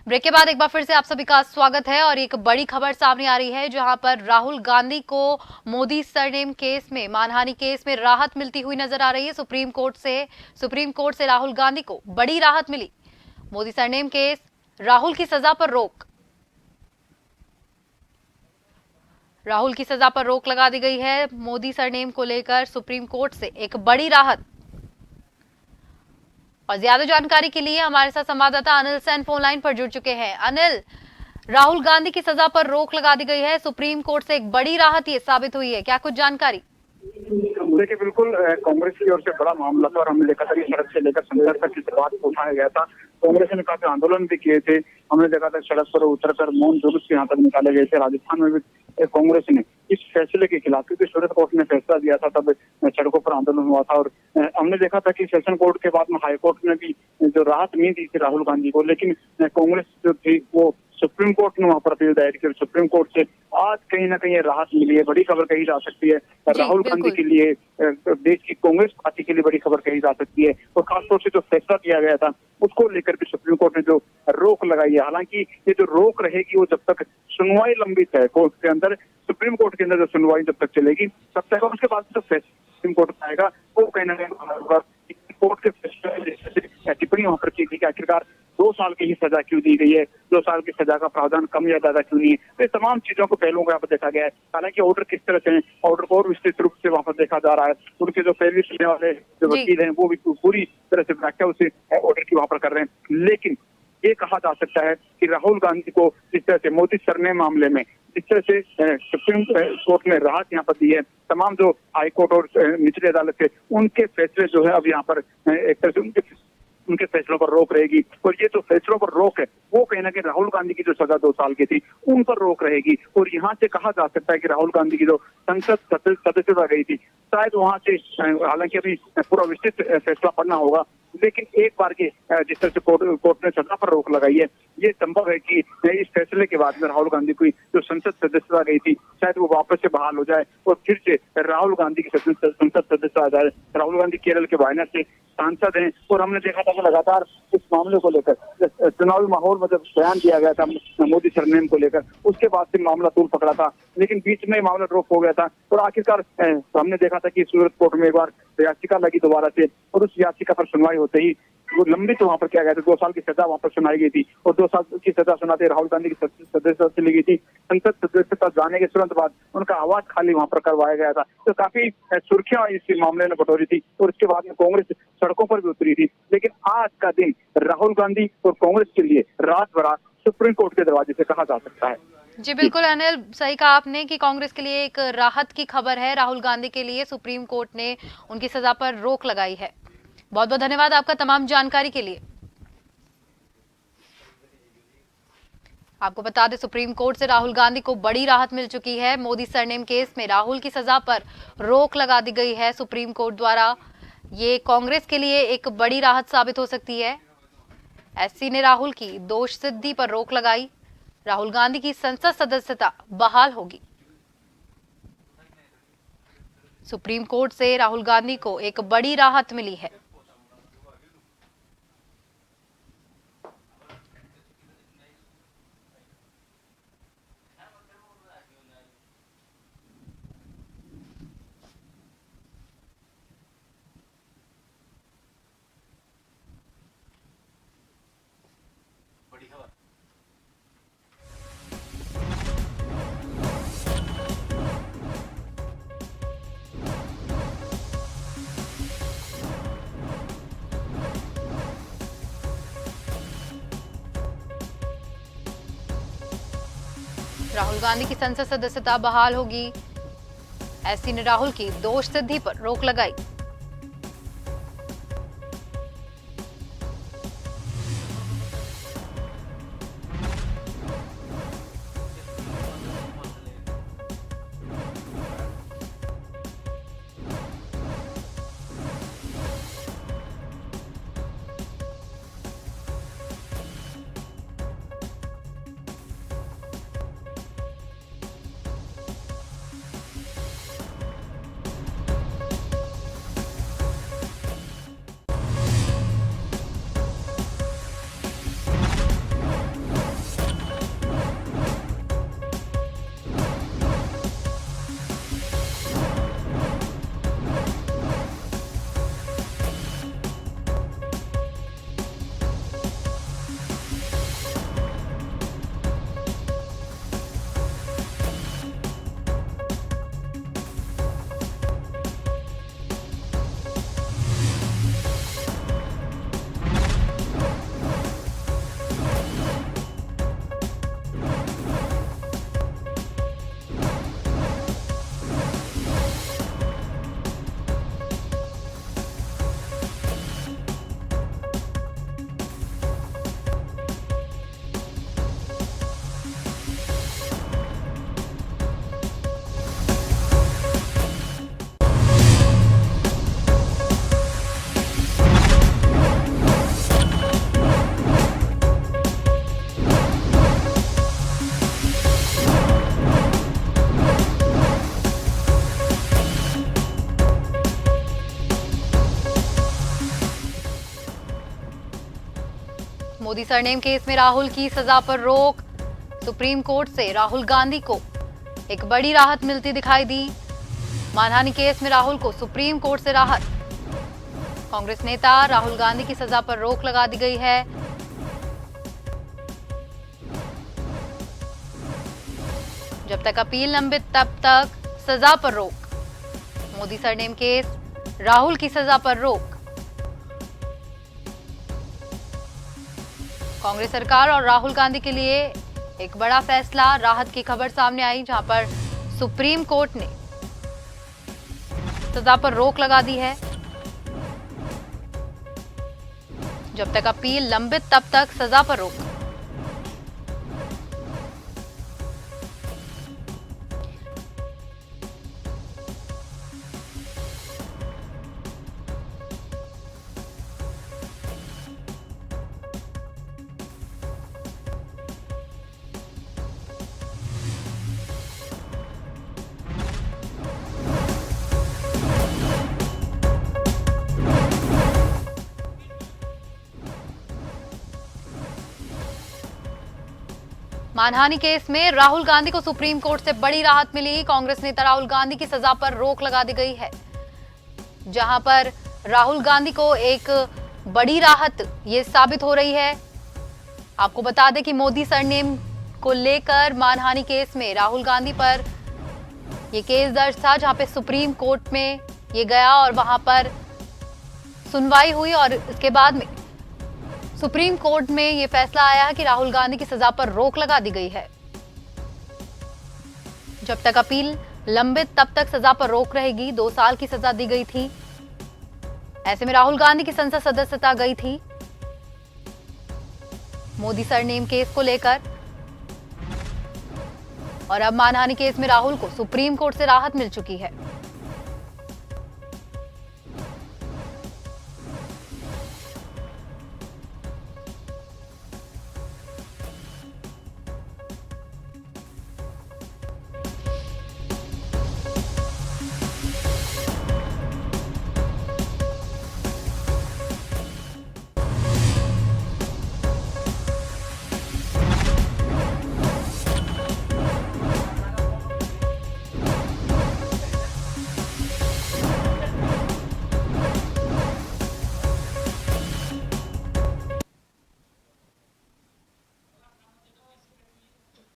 Break के बाद एक बार फिर से आप सभी का स्वागत है और एक बड़ी खबर सामने आ रही है जहां पर राहुल गांधी को मोदी सरनेम केस में, मानहानि केस में राहत मिलती हुई नजर आ रही है। सुप्रीम कोर्ट से राहुल गांधी को बड़ी राहत मिली। मोदी सरनेम केस, राहुल की सजा पर रोक। राहुल की सजा पर रोक लगा दी गई है। मोदी सरनेम को लेकर सुप्रीम कोर्ट से एक बड़ी राहत। और ज्यादा जानकारी के लिए हमारे साथ संवाददाता अनिल सेन फोन लाइन पर जुड़ चुके हैं। अनिल, राहुल गांधी की सजा पर रोक लगा दी गई है, सुप्रीम कोर्ट से एक बड़ी राहत ये साबित हुई है, क्या कुछ जानकारी? देखिए, बिल्कुल कांग्रेस की ओर से बड़ा मामला था और हमने देखा था कि सड़क से लेकर संसद तक इस बात को उठाया गया था। कांग्रेस ने काफी आंदोलन भी किए थे। हमने देखा था सड़क पर उतरकर मौन जुलूस यहाँ तक निकाले गए थे। राजस्थान में भी कांग्रेस ने इस फैसले के खिलाफ, क्योंकि सूरत कोर्ट ने फैसला दिया था, तब सड़कों पर आंदोलन हुआ था। और हमने देखा था कि सेशन कोर्ट के बाद में हाई कोर्ट ने भी जो राहत नहीं दी थी राहुल गांधी को, लेकिन कांग्रेस जो थी वो सुप्रीम कोर्ट ने वहां पर अपील दायर की। सुप्रीम कोर्ट से आज कहीं ना कहीं राहत मिली है। बड़ी खबर कही जा सकती है राहुल गांधी के लिए, देश की कांग्रेस पार्टी के लिए बड़ी खबर कही जा सकती है। और खासतौर से जो फैसला किया गया था उसको लेकर भी सुप्रीम कोर्ट ने जो रोक लगाई है। हालांकि ये जो रोक रहेगी वो जब तक सुनवाई लंबित है कोर्ट के अंदर, सुप्रीम कोर्ट के अंदर जो सुनवाई जब तक चलेगी तब तक, उसके बाद जो फैसला सुप्रीम कोर्ट में आएगा वो कहीं ना कहीं कोर्ट के फैसले टिप्पणी वहां पर की थी कि आखिरकार 2 साल की ही सजा क्यों दी गई है, 2 साल की सजा का प्रावधान कम या ज्यादा क्यों नहीं है। तो तमाम चीजों को, पहलुओं को यहाँ पर देखा गया है। हालांकि ऑर्डर किस तरह से है, ऑर्डर को और विस्तृत रूप से वहां पर देखा जा रहा है। उनके जो पैरवी सुनने वाले जो वकील हैं वो भी पूरी तरह से व्याख्या उसे ऑर्डर की वहां पर कर रहे हैं। लेकिन ये कहा जा सकता है कि राहुल गांधी को जिस तरह से मोदी सरनेम मामले में जिस तरह से सुप्रीम कोर्ट ने राहत यहाँ पर दी है, तमाम जो हाई कोर्ट और निचली अदालत थे उनके फैसले जो है अब यहाँ पर एक तरह से उनके फैसलों पर रोक रहेगी। और ये जो फैसलों पर रोक है वो कहीं ना कहीं राहुल गांधी की जो सजा 2 साल की थी उन पर रोक रहेगी। और यहाँ से कहा जा सकता है कि राहुल गांधी की जो संसद सदस्यता गई थी, शायद वहां से, हालांकि अभी पूरा विस्तृत फैसला पढ़ना होगा, लेकिन एक बार के जिस तरह से कोर्ट ने सजा पर रोक लगाई है, ये संभव है कि इस फैसले के बाद में राहुल गांधी की जो संसद सदस्यता गई थी शायद वो वापस से बहाल हो जाए और फिर से राहुल गांधी की संसद सदस्यता आ जाए। राहुल गांधी केरल के वायनाड से सांसद हैं और हमने देखा था कि लगातार इस मामले को लेकर चुनावी माहौल में जब बयान दिया गया था मोदी सरनेम को लेकर, उसके बाद से मामला तूल पकड़ा था, लेकिन बीच में मामला ड्रॉप हो गया था। और आखिरकार हमने देखा था कि सूरत कोर्ट में एक बार याचिका लगी दोबारा से और उस याचिका पर सुनवाई होते ही वो लंबित वहां पर किया गया था। 2 साल की सजा वहां पर सुनाई गई थी और 2 साल की सजा सुनाते राहुल गांधी की सदस्यता चली गई थी। संसद सदस्यता जाने के तुरंत बाद उनका आवाज खाली वहां पर करवाया गया था। तो काफी सुर्खियां इस मामले में बटोरी थी और इसके बाद में कांग्रेस सड़कों पर भी उतरी थी। लेकिन आज का दिन राहुल गांधी और कांग्रेस के लिए रात भरा सुप्रीम कोर्ट के दरवाजे से कहा जा सकता है। जी बिल्कुल अनिल, सही कहा आपने कि कांग्रेस के लिए एक राहत की खबर है। राहुल गांधी के लिए सुप्रीम कोर्ट ने उनकी सजा पर रोक लगाई है। बहुत बहुत धन्यवाद आपका तमाम जानकारी के लिए। आपको बता दें, सुप्रीम कोर्ट से राहुल गांधी को बड़ी राहत मिल चुकी है। मोदी सरनेम केस में राहुल की सजा पर रोक लगा दी गई है सुप्रीम कोर्ट द्वारा। ये कांग्रेस के लिए एक बड़ी राहत साबित हो सकती है। एससी ने राहुल की दोष सिद्धि पर रोक लगाई। राहुल गांधी की संसद सदस्यता बहाल होगी। सुप्रीम कोर्ट से राहुल गांधी को एक बड़ी राहत मिली है। राहुल गांधी की संसद सदस्यता बहाल होगी। एससी ने राहुल की दोष सिद्धि पर रोक लगाई। सरनेम केस में राहुल की सजा पर रोक। सुप्रीम कोर्ट से राहुल गांधी को एक बड़ी राहत मिलती दिखाई दी। मानहानि केस में राहुल को सुप्रीम कोर्ट से राहत। कांग्रेस नेता राहुल गांधी की सजा पर रोक लगा दी गई है। जब तक अपील लंबित तब तक सजा पर रोक। मोदी सरनेम केस, राहुल की सजा पर रोक। कांग्रेस सरकार और राहुल गांधी के लिए एक बड़ा फैसला, राहत की खबर सामने आई, जहां पर सुप्रीम कोर्ट ने सजा पर रोक लगा दी है। जब तक अपील लंबित तब तक सजा पर रोक। मानहानि केस में राहुल गांधी को सुप्रीम कोर्ट से बड़ी राहत मिली। कांग्रेस नेता राहुल गांधी की सजा पर रोक लगा दी गई है, जहां पर राहुल गांधी को एक बड़ी राहत ये साबित हो रही है। आपको बता दें कि मोदी सरनेम को लेकर मानहानि केस में राहुल गांधी पर ये केस दर्ज था, जहां पे सुप्रीम कोर्ट में ये गया और वहां पर सुनवाई हुई और इसके बाद में सुप्रीम कोर्ट में यह फैसला आया कि राहुल गांधी की सजा पर रोक लगा दी गई है। जब तक अपील लंबित तब तक सजा पर रोक रहेगी। 2 साल की सजा दी गई थी। ऐसे में राहुल गांधी की संसद सदस्यता गई थी मोदी सरनेम केस को लेकर, और अब मानहानि केस में राहुल को सुप्रीम कोर्ट से राहत मिल चुकी है।